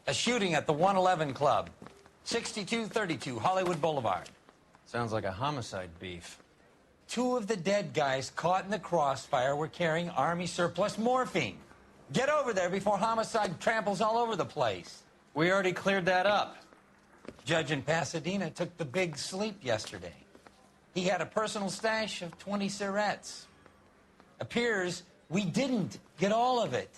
A shooting at the 111 Club, 6232 Hollywood Boulevard. Sounds like a homicide beef. 2 of the dead guys caught in the crossfire were carrying Army surplus morphine. Get over there before homicide tramples all over the place. We already cleared that up. Judge in Pasadena took the big sleep yesterday. He had a personal stash of 20 cigarettes. Appears we didn't get all of it.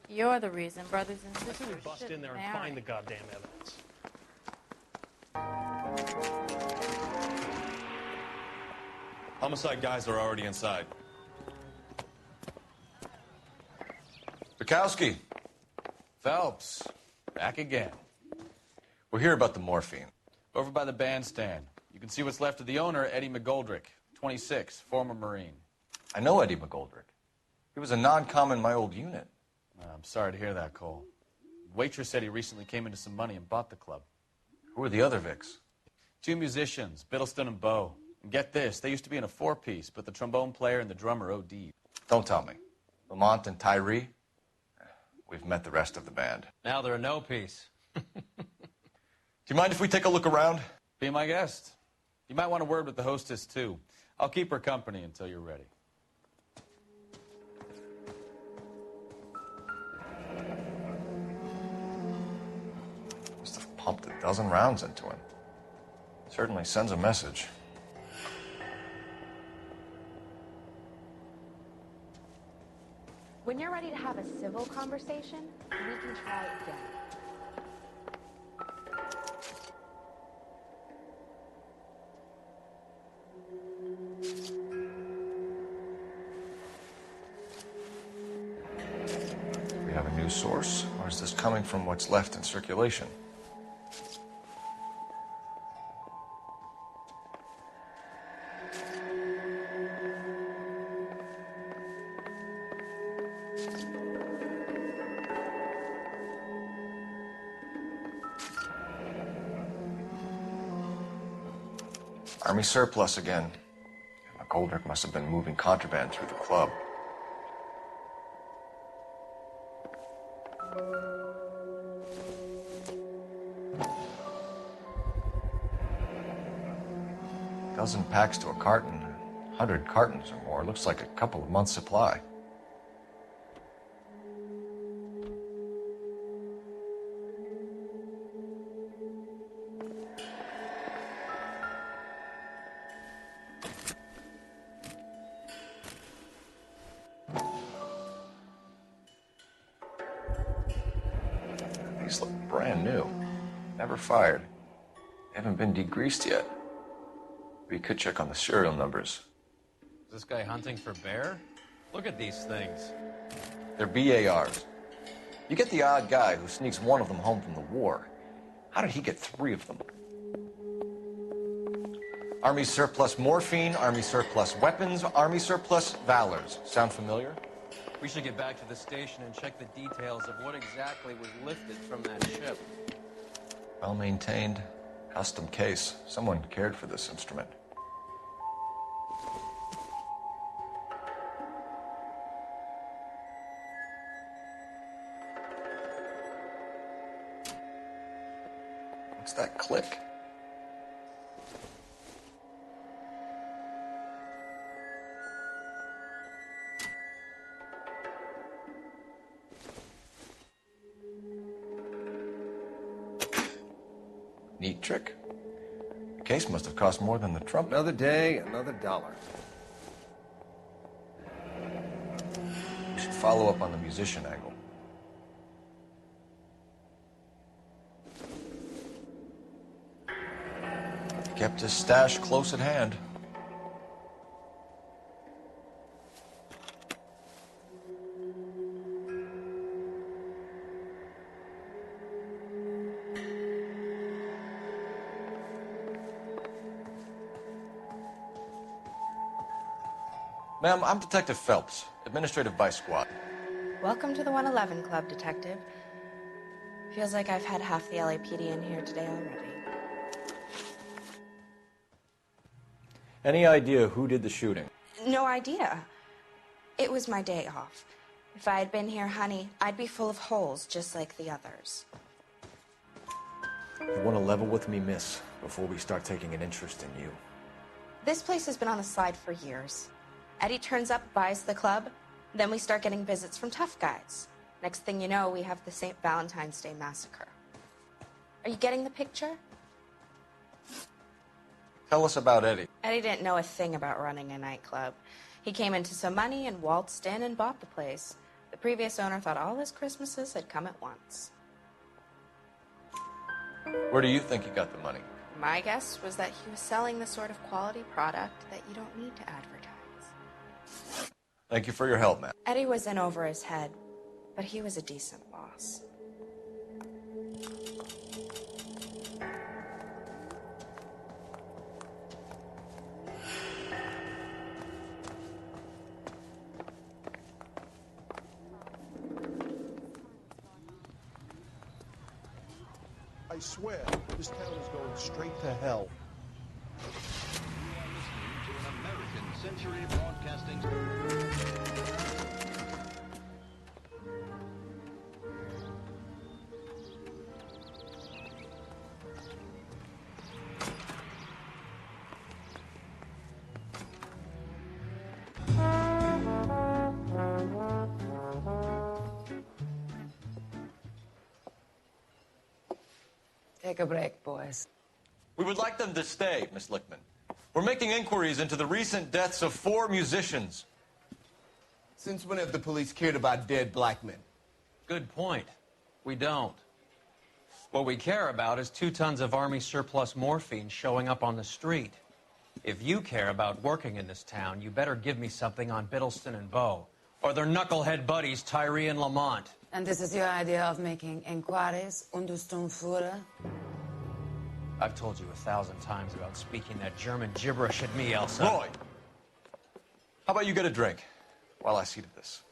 You're the reason brothers and sisters Why can't we bust in there and find the goddamn evidence? Homicide guys are already inside. Bukowski. Phelps, back again. We're here about the morphine. Over by the bandstand. You can see what's left of the owner, Eddie McGoldrick, 26, former Marine. I know Eddie McGoldrick. He was a non-com in my old unit. I'm sorry to hear that, Cole. Waitress said he recently came into some money and bought the club. Who are the other Vics? 2 musicians, Biddleston and Bo. And get this, they used to be in a 4-piece, but the trombone player and the drummer OD'd. Don't tell me. Lamont and Tyree? We've met the rest of the band. Now they're a no-piece. Do you mind if we take a look around? Be my guest. You might want a word with the hostess, too. I'll keep her company until you're ready. Must have pumped a dozen rounds into him. Certainly sends a message. When you're ready to have a civil conversation, we can try again. We have a new source, or is this coming from what's left in circulation? Army surplus again. McGoldrick must have been moving contraband through the club. Dozen packs to a carton, 100 cartons or more. Looks like a couple of months' supply. These look brand new. Never fired. They haven't been degreased yet. We could check on the serial numbers. Is this guy hunting for bear? Look at these things. They're BARs. You get the odd guy who sneaks one of them home from the war. How did he get 3 of them? Army surplus morphine, Army surplus weapons, Army surplus valors. Sound familiar? We should get back to the station and check the details of what exactly was lifted from that ship. Well maintained, custom case. Someone cared for this instrument. What's that click? Neat trick. The case must have cost more than the trumpet. Another day, another dollar. We should follow up on the musician angle. Kept his stash close at hand. Ma'am, I'm Detective Phelps, Administrative Vice Squad. Welcome to the 111 Club, Detective. Feels like I've had half the LAPD in here today already. Any idea who did the shooting? No idea. It was my day off. If I had been here, honey, I'd be full of holes just like the others. You want to level with me, miss, before we start taking an interest in you. This place has been on the slide for years. Eddie turns up, buys the club, then we start getting visits from tough guys. Next thing you know, we have the St. Valentine's Day massacre. Are you getting the picture? Tell us about Eddie. Eddie didn't know a thing about running a nightclub. He came into some money and waltzed in and bought the place. The previous owner thought all his Christmases had come at once. Where do you think he got the money? My guess was that he was selling the sort of quality product that you don't need to advertise. Thank you for your help, Matt. Eddie was in over his head, but he was a decent boss. I swear, this town is going straight to hell. To an American Century Broadcasting. Take a break, boys. We would like them to stay, Miss Lickman. We're making inquiries into the recent deaths of 4 musicians. Since when have the police cared about dead black men? Good point. We don't. What we care about is 2 tons of Army surplus morphine showing up on the street. If you care about working in this town, you better give me something on Biddleston and Bow, or their knucklehead buddies Tyree and Lamont. And this is your idea of making inquiries, Untersturmführer? I've told you 1,000 times about speaking that German gibberish at me, Elsa. Roy, how about you get a drink while I see to this?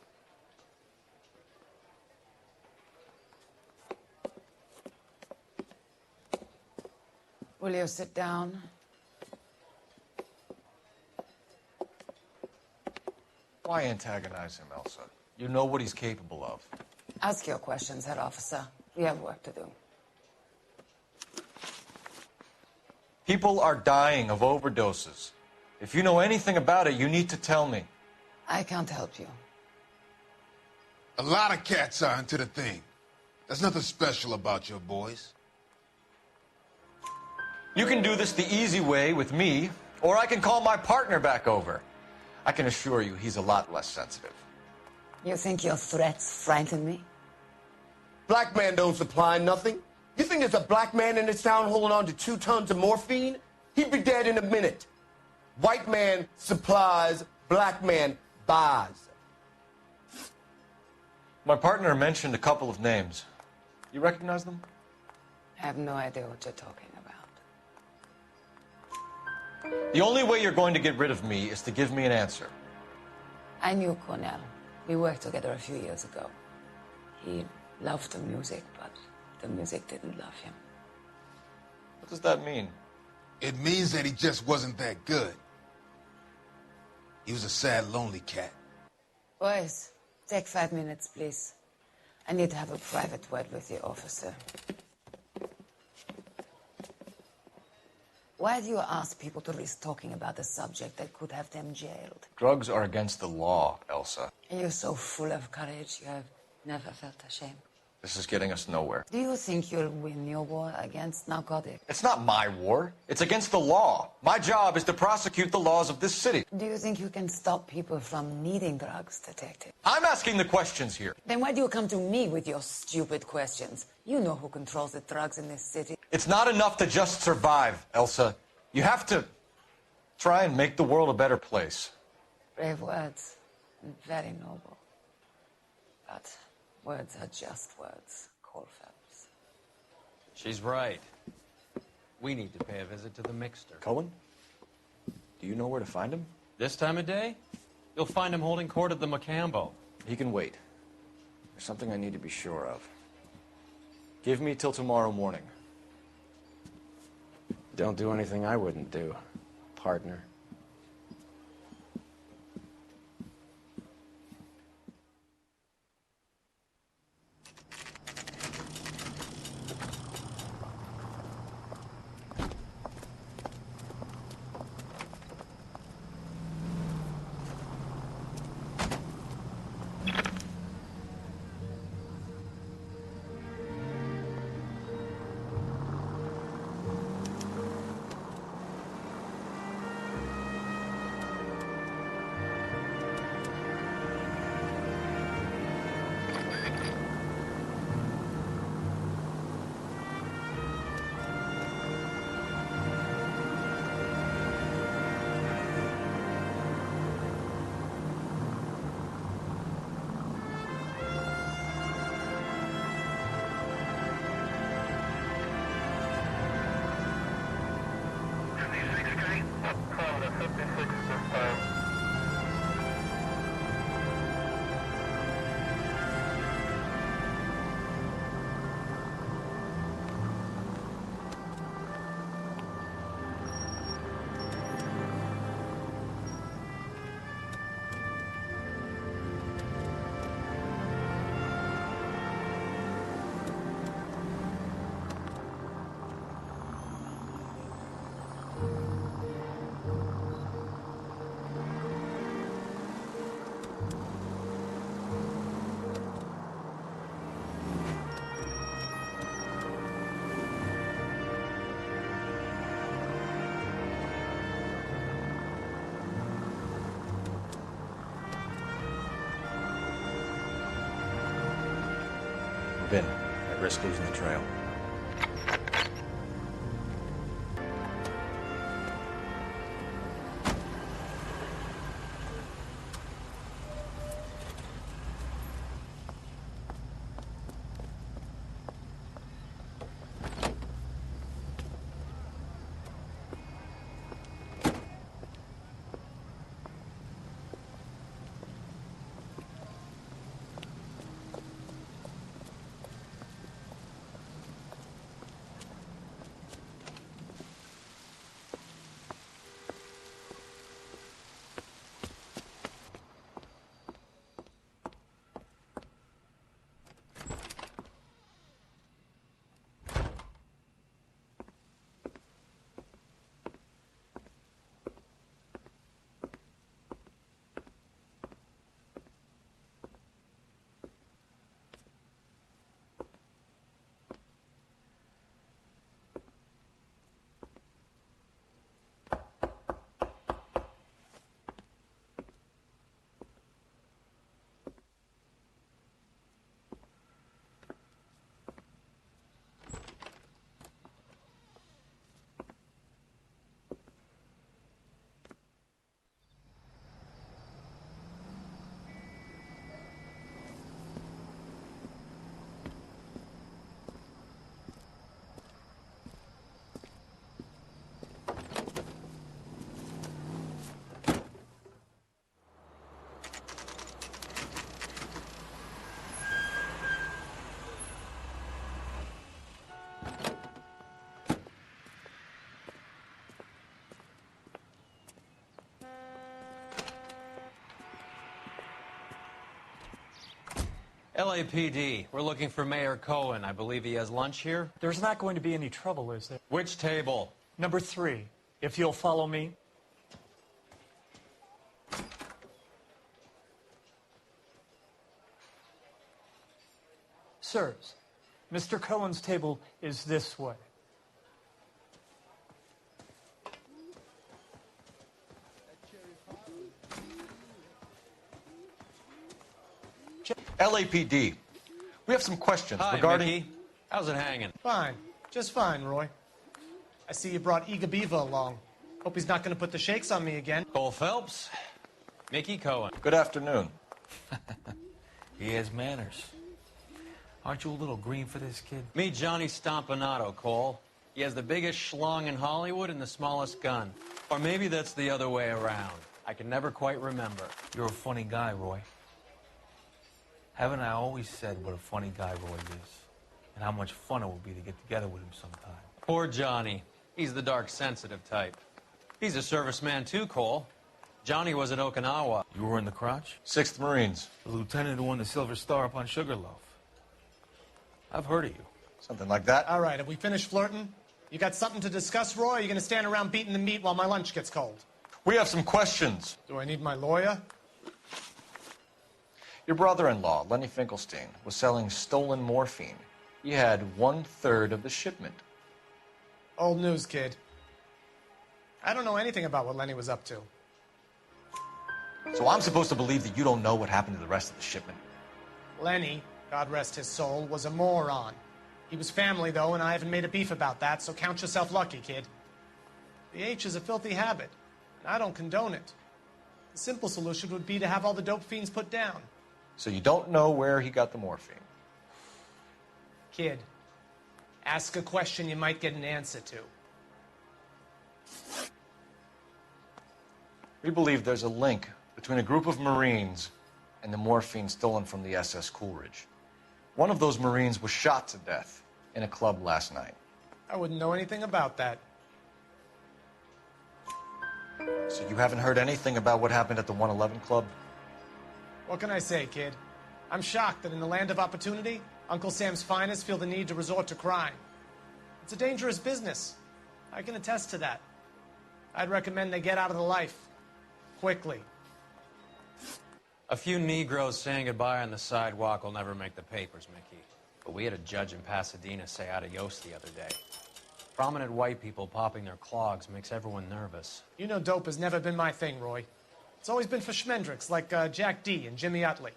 Will you sit down? Why antagonize him, Elsa? You know what he's capable of. Ask your questions, Herr Officer. We have work to do. People are dying of overdoses. If you know anything about it, you need to tell me. I can't help you. A lot of cats are into the thing. There's nothing special about your boys. You can do this the easy way with me, or I can call my partner back over. I can assure you he's a lot less sensitive. You think your threats frighten me? Black man don't supply nothing. You think there's a black man in this town holding on to 2 tons of morphine? He'd be dead in a minute. White man supplies, black man buys. My partner mentioned a couple of names. You recognize them? I have no idea what you're talking about. The only way you're going to get rid of me is to give me an answer. I knew Cornell. We worked together a few years ago. He loved the music, but the music didn't love him. What does that mean? It means that he just wasn't that good. He was a sad, lonely cat. Boys, take 5 minutes, please. I need to have a private word with the officer. Why do you ask people to risk talking about a subject that could have them jailed? Drugs are against the law, Elsa. You're so full of courage, you have never felt ashamed. This is getting us nowhere. Do you think you'll win your war against narcotics? It's not my war. It's against the law. My job is to prosecute the laws of this city. Do you think you can stop people from needing drugs, Detective? I'm asking the questions here. Then why do you come to me with your stupid questions? You know who controls the drugs in this city. It's not enough to just survive, Elsa. You have to try and make the world a better place. Brave words, and very noble. But words are just words, Cole Phelps. She's right. We need to pay a visit to the Mixter. Cohen? Do you know where to find him? This time of day? You'll find him holding court at the Macambo. He can wait. There's something I need to be sure of. Give me till tomorrow morning. Don't do anything I wouldn't do, partner. Move in. At risk losing the trail. LAPD, we're looking for Mayor Cohen. I believe he has lunch here. There's not going to be any trouble, is there? Which table? Number 3, if you'll follow me. Sirs, Mr. Cohen's table is this way. LAPD. We have some questions Hi, regarding... Mickey. How's it hanging? Fine. Just fine, Roy. I see you brought Eaga Beaver along. Hope he's not going to put the shakes on me again. Cole Phelps, Mickey Cohen. Good afternoon. He has manners. Aren't you a little green for this kid? Meet Johnny Stompanato, Cole. He has the biggest schlong in Hollywood and the smallest gun. Or maybe that's the other way around. I can never quite remember. You're a funny guy, Roy. Haven't I always said what a funny guy Roy is? And how much fun it would be to get together with him sometime. Poor Johnny. He's the dark, sensitive type. He's a serviceman too, Cole. Johnny was at Okinawa. You were in the crotch? 6th Marines. The lieutenant who won the Silver Star up on Sugarloaf. I've heard of you. Something like that. All right, have we finished flirting? You got something to discuss, Roy, or are you going to stand around beating the meat while my lunch gets cold? We have some questions. Do I need my lawyer? Your brother-in-law, Lenny Finkelstein, was selling stolen morphine. He had 1/3 of the shipment. Old news, kid. I don't know anything about what Lenny was up to. So I'm supposed to believe that you don't know what happened to the rest of the shipment? Lenny, God rest his soul, was a moron. He was family, though, and I haven't made a beef about that, so count yourself lucky, kid. The H is a filthy habit, and I don't condone it. The simple solution would be to have all the dope fiends put down. So you don't know where he got the morphine? Kid, ask a question you might get an answer to. We believe there's a link between a group of Marines and the morphine stolen from the SS Coolidge. One of those Marines was shot to death in a club last night. I wouldn't know anything about that. So you haven't heard anything about what happened at the 111 Club? What can I say, kid? I'm shocked that in the land of opportunity, Uncle Sam's finest feel the need to resort to crime. It's a dangerous business. I can attest to that. I'd recommend they get out of the life. Quickly. A few Negroes saying goodbye on the sidewalk will never make the papers, Mickey. But we had a judge in Pasadena say adios the other day. Prominent white people popping their clogs makes everyone nervous. You know dope has never been my thing, Roy. It's always been for schmendricks like Jack D. and Jimmy Utley.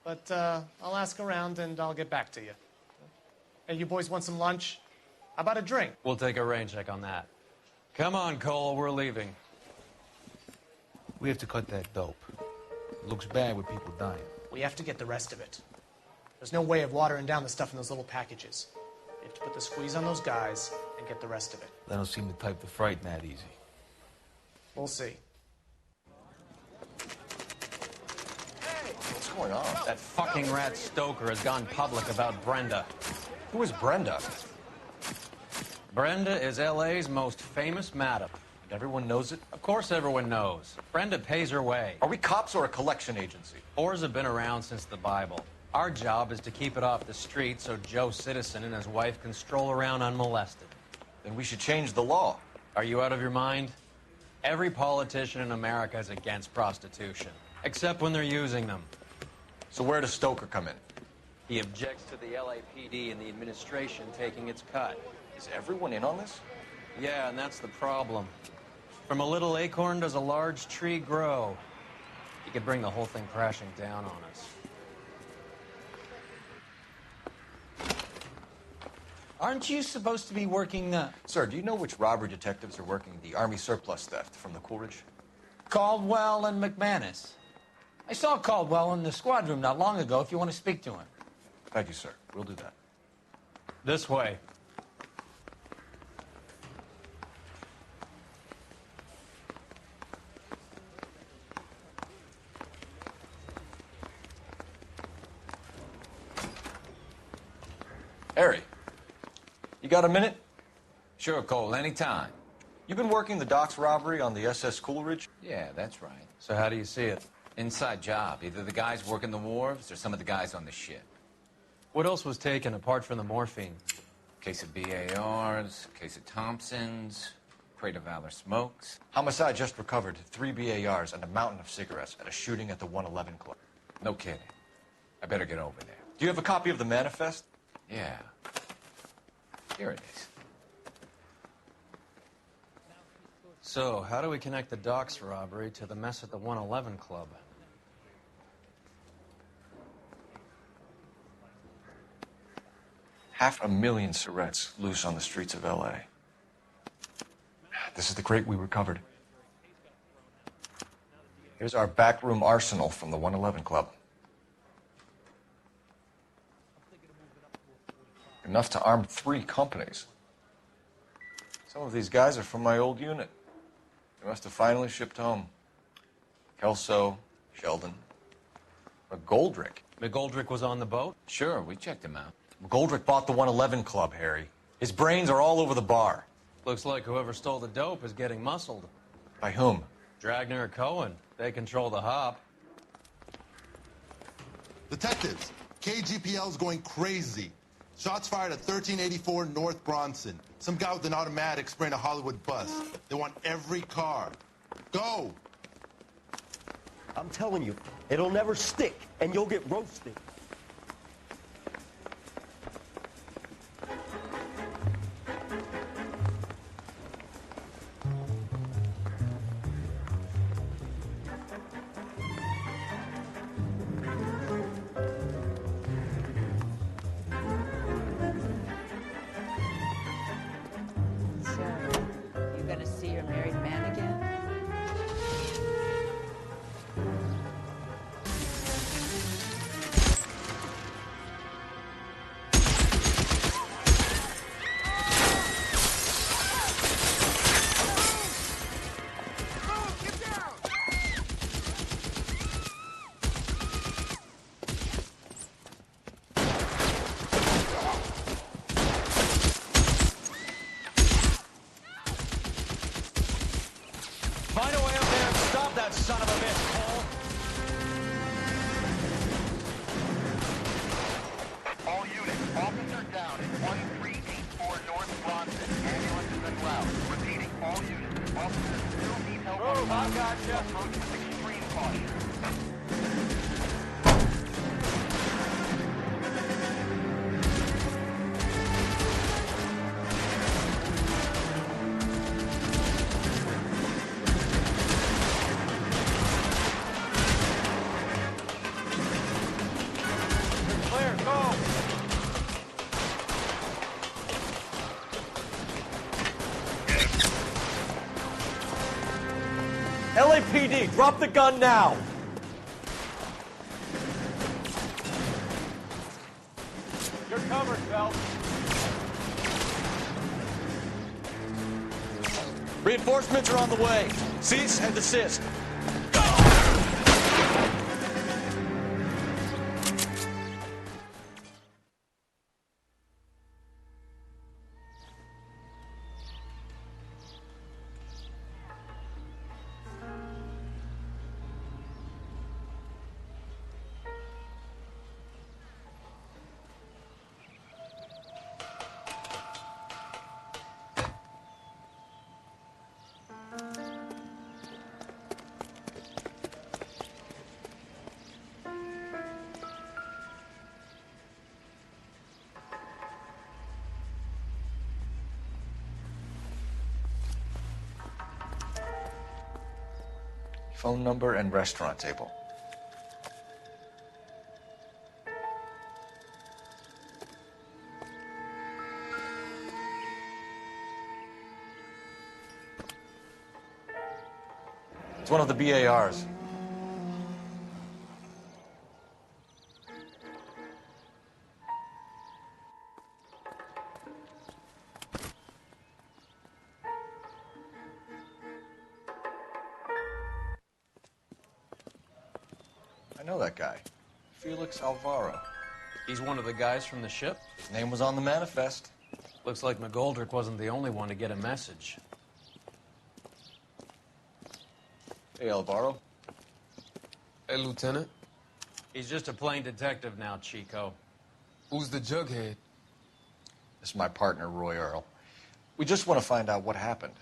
But I'll ask around and I'll get back to you. Hey, you boys want some lunch? How about a drink? We'll take a rain check on that. Come on, Cole, we're leaving. We have to cut that dope. It looks bad with people dying. We have to get the rest of it. There's no way of watering down the stuff in those little packages. We have to put the squeeze on those guys and get the rest of it. They don't seem the type to frighten that easy. We'll see. What's going on? That fucking rat Stoker has gone public about Brenda. Who is Brenda? Brenda is L.A.'s most famous madam. And everyone knows it? Of course everyone knows. Brenda pays her way. Are we cops or a collection agency? Whores have been around since the Bible. Our job is to keep it off the street so Joe Citizen and his wife can stroll around unmolested. Then we should change the law. Are you out of your mind? Every politician in America is against prostitution, except when they're using them. So where does Stoker come in? He objects to the LAPD and the administration taking its cut. Is everyone in on this? Yeah, and that's the problem. From a little acorn does a large tree grow. He could bring the whole thing crashing down on us. Aren't you supposed to be working the... Sir, do you know which robbery detectives are working the Army surplus theft from the Coolidge? Caldwell and McManus. I saw Caldwell in the squad room not long ago if you want to speak to him. Thank you, sir. We'll do that. This way. Harry, you got a minute? Sure, Cole, anytime. You've been working the docks robbery on the SS Coolidge? Yeah, that's right. So how do you see it? Inside job. Either the guys working the wharves or some of the guys on the ship. What else was taken apart from the morphine? Case of BARs, case of Thompsons, crate of Valor smokes. Homicide just recovered 3 BARs and a mountain of cigarettes at a shooting at the 111 Club. No kidding. I better get over there. Do you have a copy of the manifest? Yeah. Here it is. So, how do we connect the docks robbery to the mess at the 111 Club? $500,000 cigarettes loose on the streets of L.A. This is the crate we recovered. Here's our backroom arsenal from the 111 Club. Enough to arm 3 companies. Some of these guys are from my old unit. They must have finally shipped home. Kelso, Sheldon, McGoldrick. McGoldrick was on the boat? Sure, we checked him out. McGoldrick bought the 111 Club, Harry. His brains are all over the bar. Looks like whoever stole the dope is getting muscled. By whom? Dragner or Cohen. They control the hop. Detectives, KGPL's going crazy. Shots fired at 1384 North Bronson. Some guy with an automatic spraying a Hollywood bus. They want every car. Go! I'm telling you, it'll never stick, and you'll get roasted. You gonna see your married man again? Find a way up there and stop that son of a bitch, Cole. All units, officer down at 1384 North Bronson. Ambulance is en route. Repeating, all units, officers still need help on I gotcha. Approach with extreme caution. Clear, go. LAPD, drop the gun now! You're covered, Phelps. Reinforcements are on the way. Cease and desist. Phone number and restaurant table. It's one of the BARs. I know that guy. Felix Alvaro. He's one of the guys from the ship? His name was on the manifest. Looks like McGoldrick wasn't the only one to get a message. Hey, Alvaro. Hey, Lieutenant. He's just a plain detective now, Chico. Who's the jughead? This is my partner, Roy Earl. We just want to find out what happened.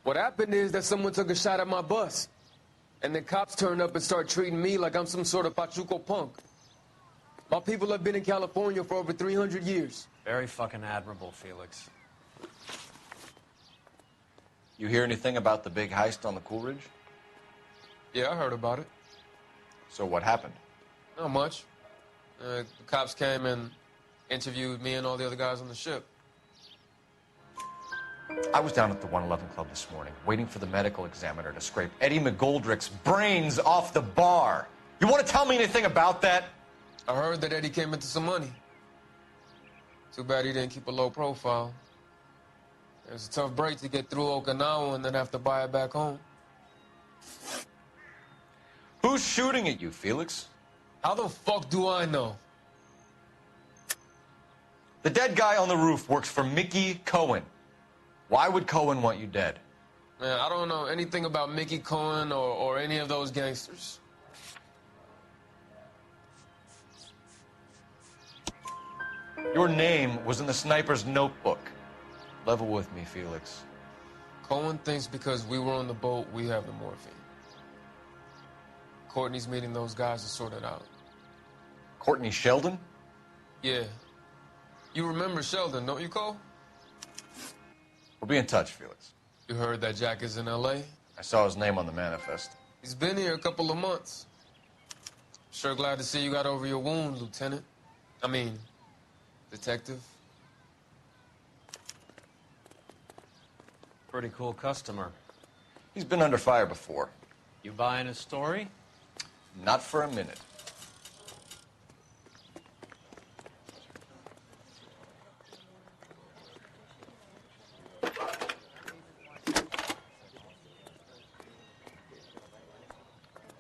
What happened is that someone took a shot at my bus. And then cops turned up and start treating me like I'm some sort of Pachuco punk. My people have been in California for over 300 years. Very fucking admirable, Felix. You hear anything about the big heist on the Coolidge? Yeah, I heard about it. So what happened? Not much. The cops came and interviewed me and all the other guys on the ship. I was down at the 111 Club this morning, waiting for the medical examiner to scrape Eddie McGoldrick's brains off the bar. You want to tell me anything about that? I heard that Eddie came into some money. Too bad he didn't keep a low profile. It was a tough break to get through Okinawa and then have to buy it back home. Who's shooting at you, Felix? How the fuck do I know? The dead guy on the roof works for Mickey Cohen. Why would Cohen want you dead? Man, I don't know anything about Mickey Cohen or any of those gangsters. Your name was in the sniper's notebook. Level with me, Felix. Cohen thinks because we were on the boat, we have the morphine. Courtney's meeting those guys to sort it out. Courtney Sheldon? Yeah. You remember Sheldon, don't you, Cole? We'll be in touch, Felix. You heard that Jack is in L.A.? I saw his name on the manifest. He's been here a couple of months. Sure glad to see you got over your wound, Lieutenant. I mean, Detective. Pretty cool customer. He's been under fire before. You buying his story? Not for a minute.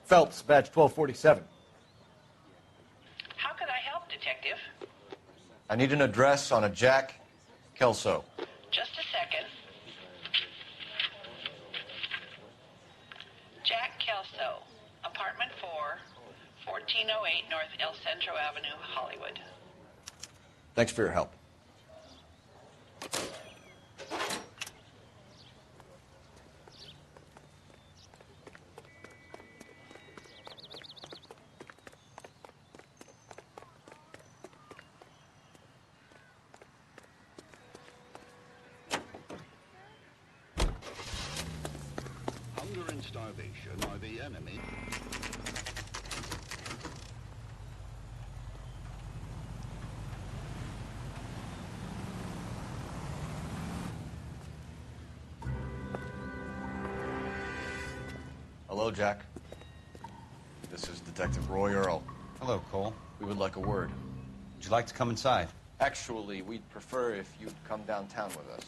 Phelps, badge 1247. How can I help, Detective? I need an address on a Jack Kelso. Just a second. Jack Kelso, apartment 4, 1408 North El Centro Avenue, Hollywood. Thanks for your help. Hunger and starvation are the enemy. Hello, Jack. This is Detective Roy Earl. Hello, Cole. We would like a word. Would you like to come inside? Actually, we'd prefer if you'd come downtown with us.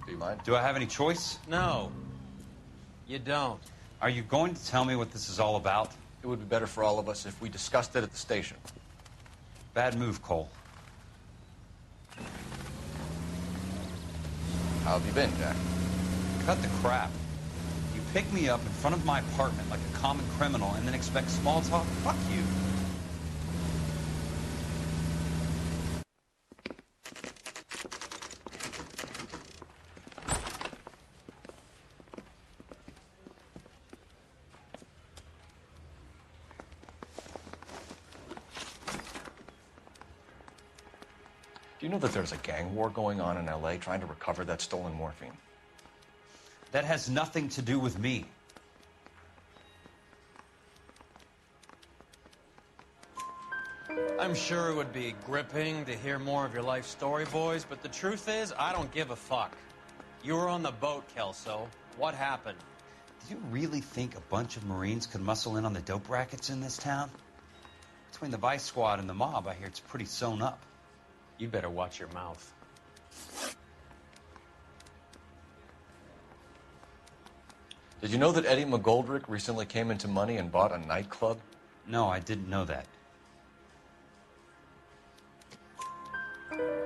Do you mind? Do I have any choice? No. You don't. Are you going to tell me what this is all about? It would be better for all of us if we discussed it at the station. Bad move, Cole. How have you been, Jack? Cut the crap. You pick me up in front of my apartment like a common criminal and then expect small talk? Fuck you. Do you know that there's a gang war going on in L.A. trying to recover that stolen morphine? That has nothing to do with me. I'm sure it would be gripping to hear more of your life story, boys, but the truth is, I don't give a fuck. You were on the boat, Kelso. What happened? Do you really think a bunch of Marines could muscle in on the dope rackets in this town? Between the Vice Squad and the mob, I hear it's pretty sewn up. You better watch your mouth. Did you know that Eddie McGoldrick recently came into money and bought a nightclub? No, I didn't know that.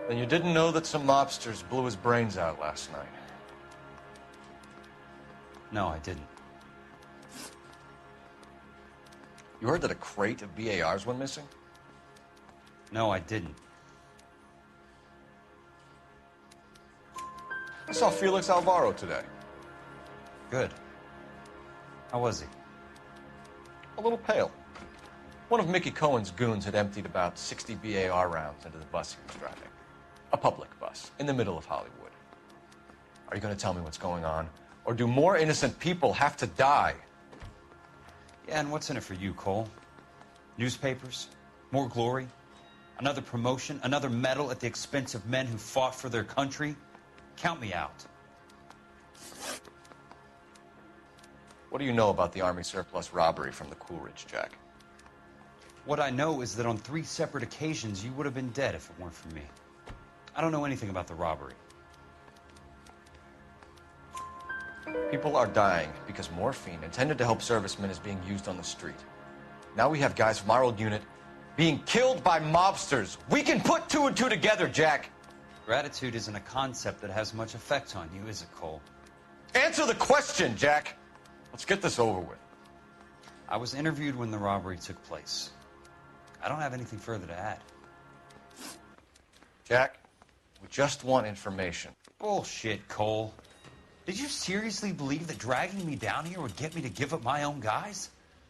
Then you didn't know that some mobsters blew his brains out last night? No, I didn't. You heard that a crate of BARs went missing? No, I didn't. I saw Felix Alvaro today. Good. How was he? A little pale. One of Mickey Cohen's goons had emptied about 60 BAR rounds into the bus he was driving. A public bus, in the middle of Hollywood. Are you going to tell me what's going on? Or do more innocent people have to die? Yeah, and what's in it for you, Cole? Newspapers? More glory? Another promotion? Another medal at the expense of men who fought for their country? Count me out. What do you know about the Army surplus robbery from the Coolidge, Jack? What I know is that on 3 separate occasions, you would have been dead if it weren't for me. I don't know anything about the robbery. People are dying because morphine intended to help servicemen is being used on the street. Now we have guys from our old unit being killed by mobsters. We can put 2 and 2 together, Jack. Gratitude isn't a concept that has much effect on you, is it, Cole? Answer the question, Jack. Let's get this over with. I was interviewed when the robbery took place. I don't have anything further to add. Jack, we just want information. Bullshit, Cole. Did you seriously believe that dragging me down here would get me to give up my own guys?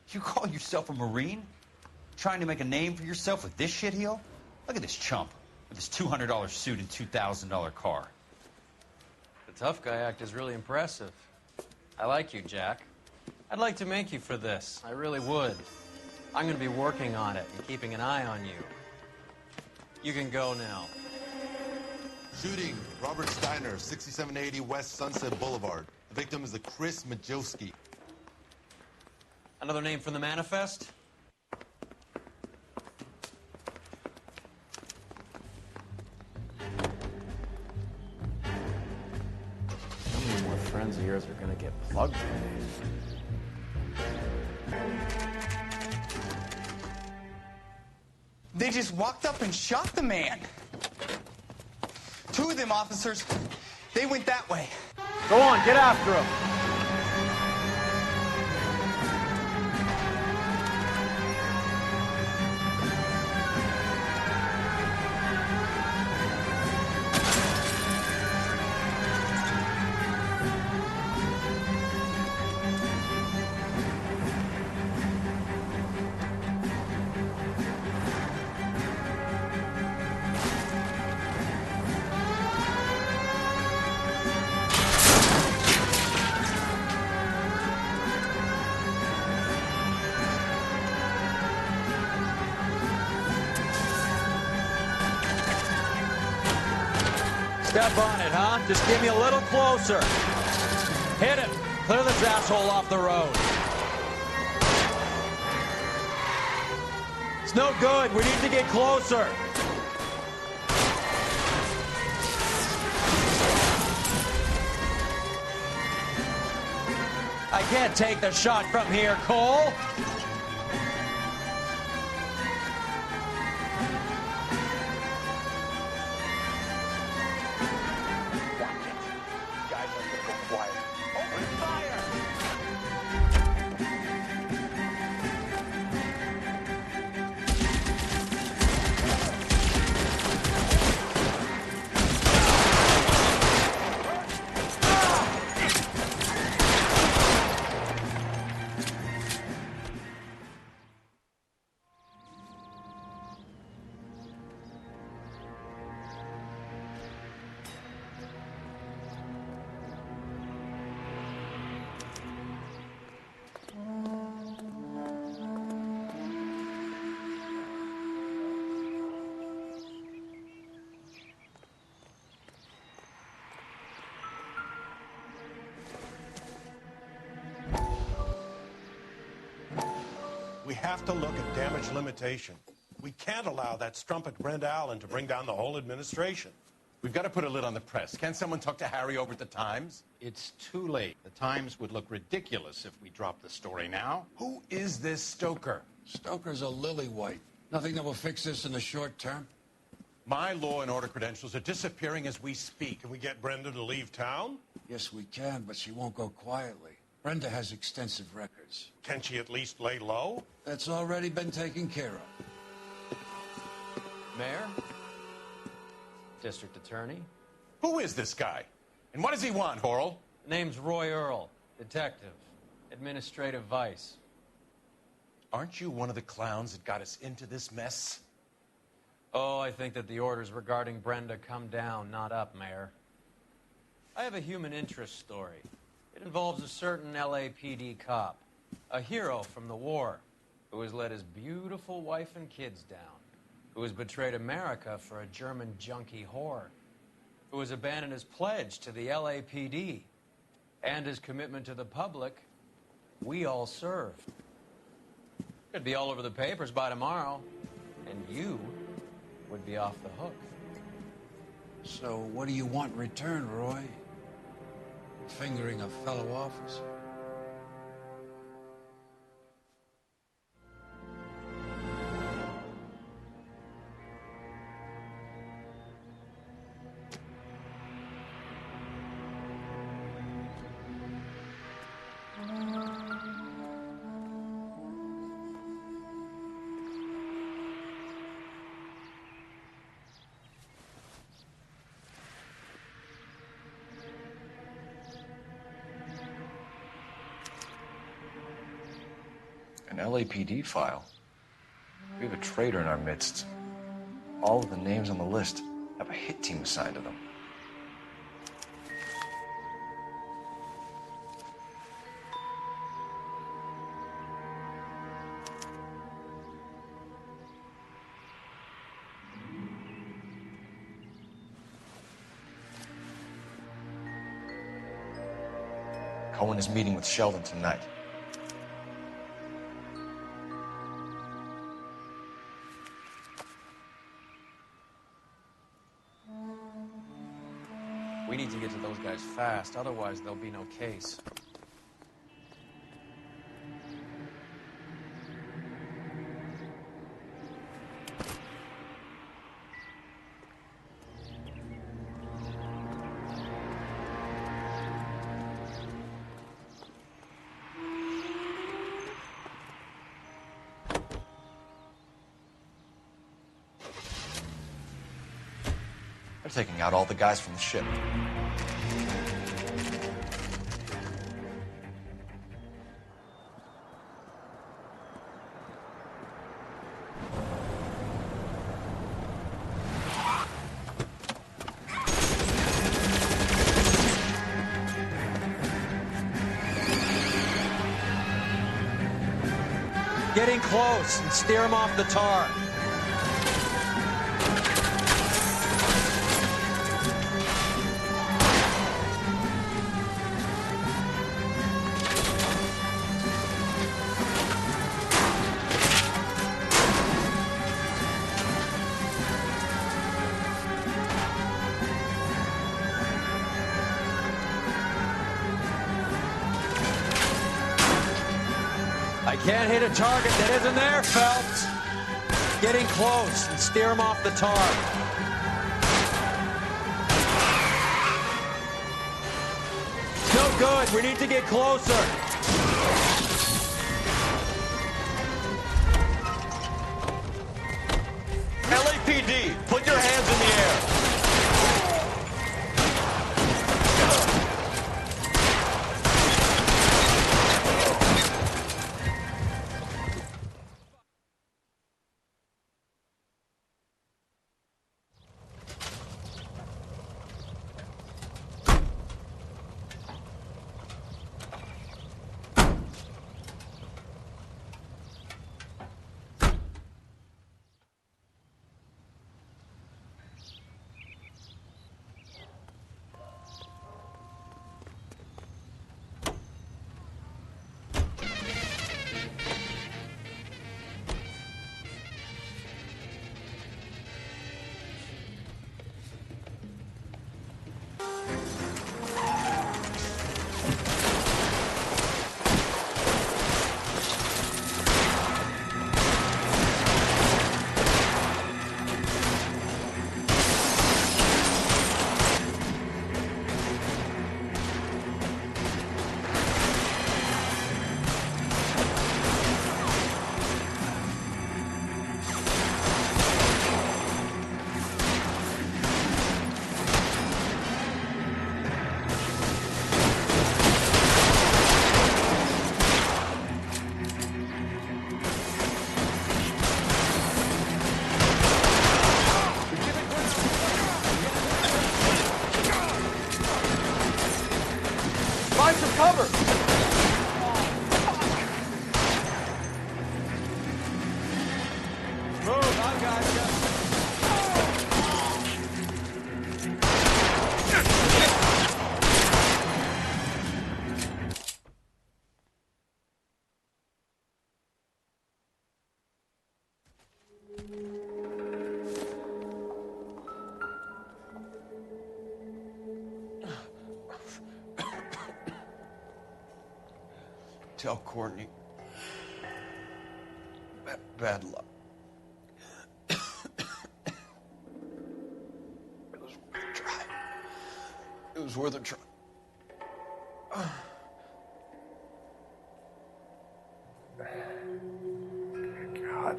You call yourself a Marine? Trying to make a name for yourself with this shitheel? Look at this chump with his $200 suit and $2,000 car. The tough guy act is really impressive. I like you, Jack. I'd like to make you for this. I really would. I'm going to be working on it and keeping an eye on you. You can go now. Shooting, Robert Steiner, 6780 West Sunset Boulevard. The victim is a Chris Majowski. Another name from the manifest? How many more friends of yours are gonna get plugged today? They just walked up and shot the man. 2 of them officers, they went that way. Go on, get after him. Step on it, huh? Just get me a little closer. Hit him. Clear this asshole off the road. It's no good. We need to get closer. I can't take the shot from here, Cole. We have to look at damage limitation. We can't allow that strumpet Brenda Allen to bring down the whole administration. We've got to put a lid on the press. Can't someone talk to Harry over at the Times? It's too late. The Times would look ridiculous if we dropped the story now. Who is this Stoker? Stoker's a lily-white. Nothing that will fix this in the short term. My law and order credentials are disappearing as we speak. Can we get Brenda to leave town? Yes, we can, but she won't go quietly. Brenda has extensive records. Can she at least lay low? That's already been taken care of. Mayor? District Attorney? Who is this guy? And what does he want, Horrell? Name's Roy Earl, detective, administrative vice. Aren't you one of the clowns that got us into this mess? Oh, I think that the orders regarding Brenda come down, not up, Mayor. I have a human interest story. It involves a certain LAPD cop, a hero from the war, who has let his beautiful wife and kids down, who has betrayed America for a German junkie whore, who has abandoned his pledge to the LAPD and his commitment to the public. We all serve. Could be all over the papers by tomorrow, and you would be off the hook. So what do you want in return, Roy? Fingering a fellow officer? An LAPD file. We have a traitor in our midst. All of the names on the list have a hit team assigned to them. Cohen is meeting with Sheldon tonight. We need to get to those guys fast, otherwise there'll be no case. They're taking out all the guys from the ship. Getting close and steer him off the tar. I can't hit a target that isn't there, Phelps. Getting close and steer him off the tar. No good. We need to get closer. LAPD, put your hands in the air. Find some cover. Move, I got you. Tell Courtney. Bad luck. It was worth a try. It was worth a try. God.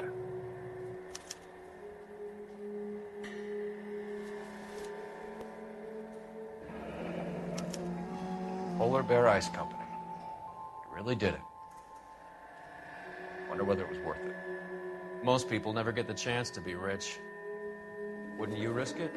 Polar Bear Ice Company. You really did it. Wonder whether it was worth it. Most people never get the chance to be rich. Wouldn't you risk it?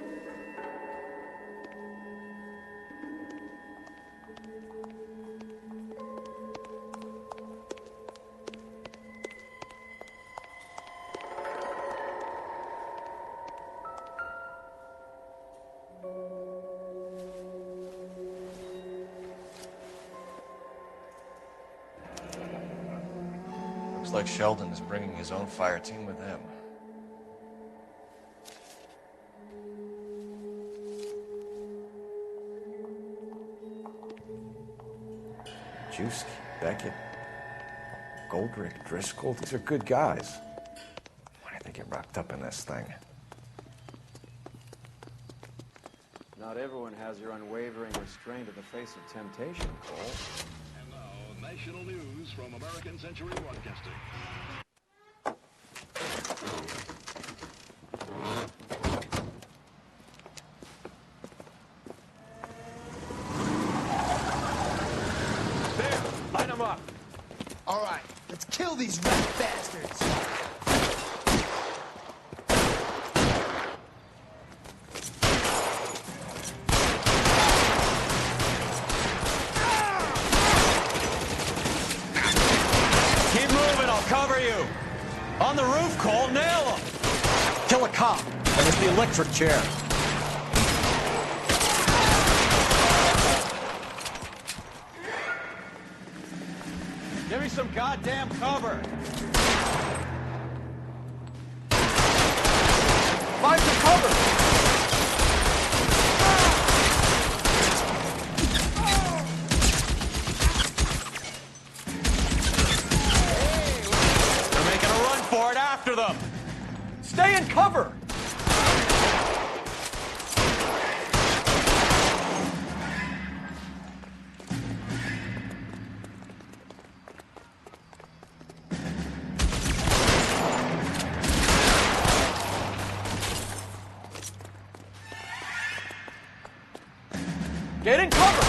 Looks like Sheldon is bringing his own fire team with him. Juicy, Beckett, Goldrick, Driscoll, these are good guys. Why did they get wrapped up in this thing? Not everyone has your unwavering restraint in the face of temptation, Cole. And now, national news from American Century Broadcasting. There, line them up. All right, let's kill these rat bastards. Keep moving, I'll cover you. On the roof, Cole, nail him. Kill a cop, and it's the electric chair. Give me some goddamn cover. Find some cover. Get in cover!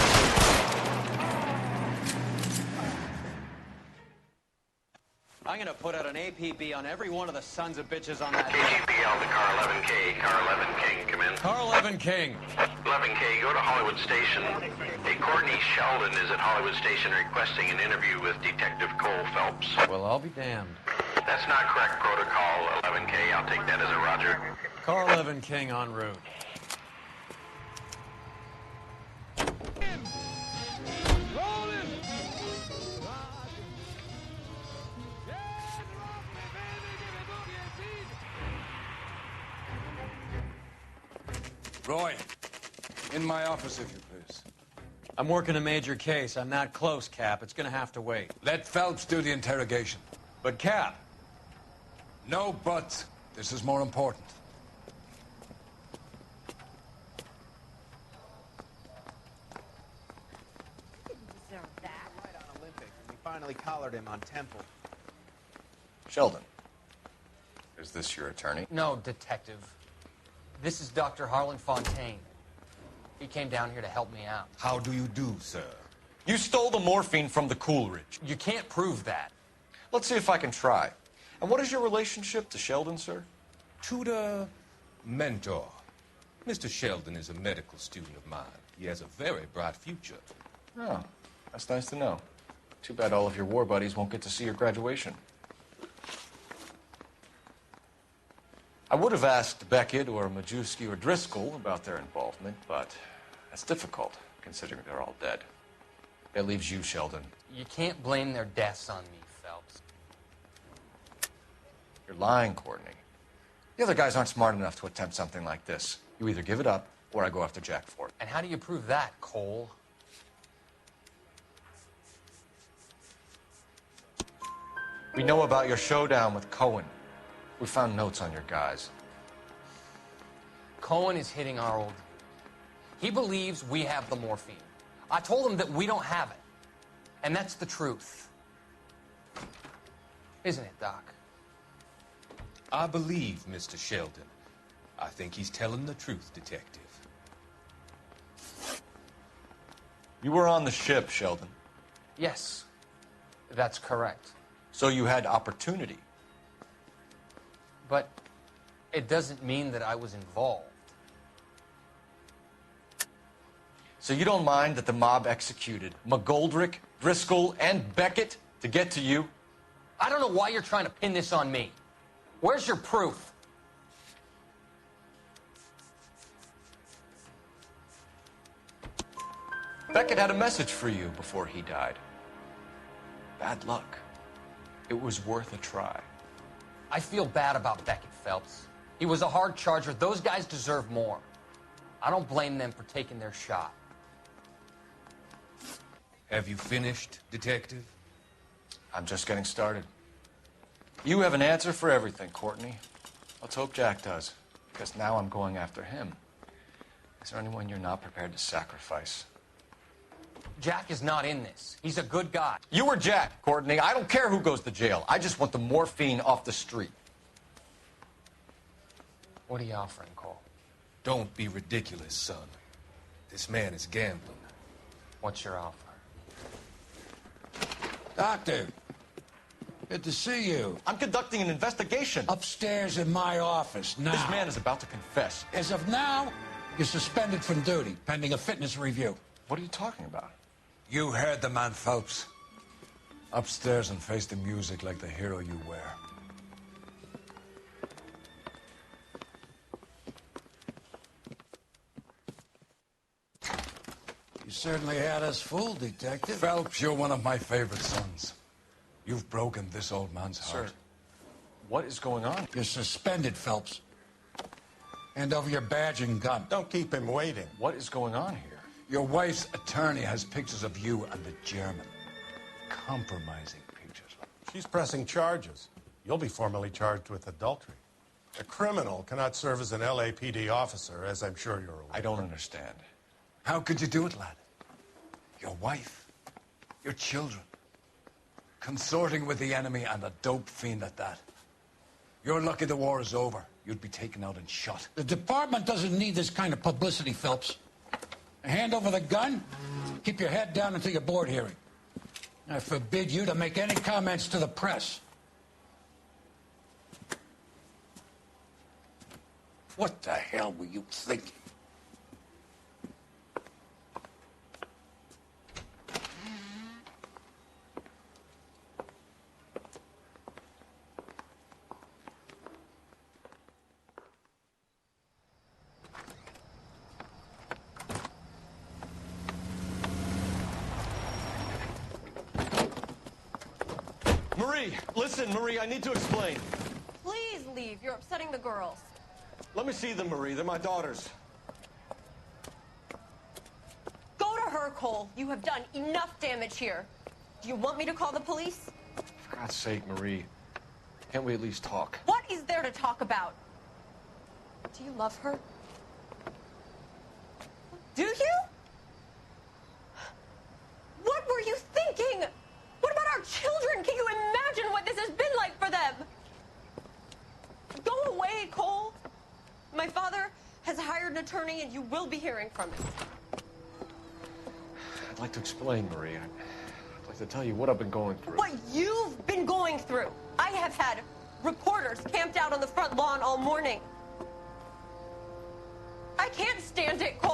I'm gonna put out an APB on every one of the sons of bitches on that. KGPL to car 11K. Car 11 King, come in. Car 11 King. 11K, go to Hollywood Station. Hey, Courtney Sheldon is at Hollywood Station requesting an interview with Detective Cole Phelps. Well, I'll be damned. That's not correct protocol, 11K. I'll take that as a roger. Car 11 King en route. Roy, in my office, if you please. I'm working a major case. I'm not close, Cap. It's gonna have to wait. Let Phelps do the interrogation. But, Cap. No buts. This is more important. We finally collared him on Temple. Sheldon, is this your attorney? No, Detective. This is Dr. Harlan Fontaine. He came down here to help me out. How do you do, sir? You stole the morphine from the Coolidge. You can't prove that. Let's see if I can try. And what is your relationship to Sheldon, sir? Tutor, mentor. Mr. Sheldon is a medical student of mine. He has a very bright future. Oh, that's nice to know. Too bad all of your war buddies won't get to see your graduation. I would have asked Beckett or Majewski or Driscoll about their involvement, but that's difficult, considering they're all dead. That leaves you, Sheldon. You can't blame their deaths on me, Phelps. You're lying, Courtney. The other guys aren't smart enough to attempt something like this. You either give it up, or I go after Jack for it. And how do you prove that, Cole? We know about your showdown with Cohen. We found notes on your guys. Cohen is hitting our old dude. He believes we have the morphine. I told him that we don't have it. And that's the truth. Isn't it, Doc? I believe Mr. Sheldon. I think he's telling the truth, Detective. You were on the ship, Sheldon. Yes, that's correct. So you had opportunity. But it doesn't mean that I was involved. So you don't mind that the mob executed McGoldrick, Driscoll, and Beckett to get to you? I don't know why you're trying to pin this on me. Where's your proof? Beckett had a message for you before he died. Bad luck. It was worth a try. I feel bad about Beckett, Phelps. He was a hard charger. Those guys deserve more. I don't blame them for taking their shot. Have you finished, Detective? I'm just getting started. You have an answer for everything, Courtney. Let's hope Jack does, because now I'm going after him. Is there anyone you're not prepared to sacrifice? Jack is not in this. He's a good guy. You or Jack, Courtney. I don't care who goes to jail. I just want the morphine off the street. What are you offering, Cole? Don't be ridiculous, son. This man is gambling. What's your offer? Doctor, good to see you. I'm conducting an investigation. Upstairs in my office, now. This man is about to confess. As of now, you're suspended from duty, pending a fitness review. What are you talking about? You heard the man, Phelps. Upstairs and face the music like the hero you were. You certainly had us fooled, Detective. Phelps, you're one of my favorite sons. You've broken this old man's heart. Sir, what is going on? You're suspended, Phelps. Hand over your badge and gun. Don't keep him waiting. What is going on here? Your wife's attorney has pictures of you and the German. Compromising pictures. She's pressing charges. You'll be formally charged with adultery. A criminal cannot serve as an LAPD officer, as I'm sure you're aware. I don't understand. How could you do it, lad? Your wife, your children, consorting with the enemy and a dope fiend at that. You're lucky the war is over. You'd be taken out and shot. The department doesn't need this kind of publicity, Phelps. Hand over the gun. Keep your head down until your board hearing. I forbid you to make any comments to the press. What the hell were you thinking? Marie, listen, Marie, I need to explain. Please leave. You're upsetting the girls. Let me see them, Marie. They're my daughters. Go to her, Cole. You have done enough damage here. Do you want me to call the police? For God's sake, Marie. Can't we at least talk? What is there to talk about? Do you love her? Do you? What were you thinking? What about our children? Can you imagine what this has been like for them? Go away, Cole. My father has hired an attorney, and you will be hearing from him. I'd like to explain, Marie. I'd like to tell you what I've been going through. What you've been going through. I have had reporters camped out on the front lawn all morning. I can't stand it, Cole.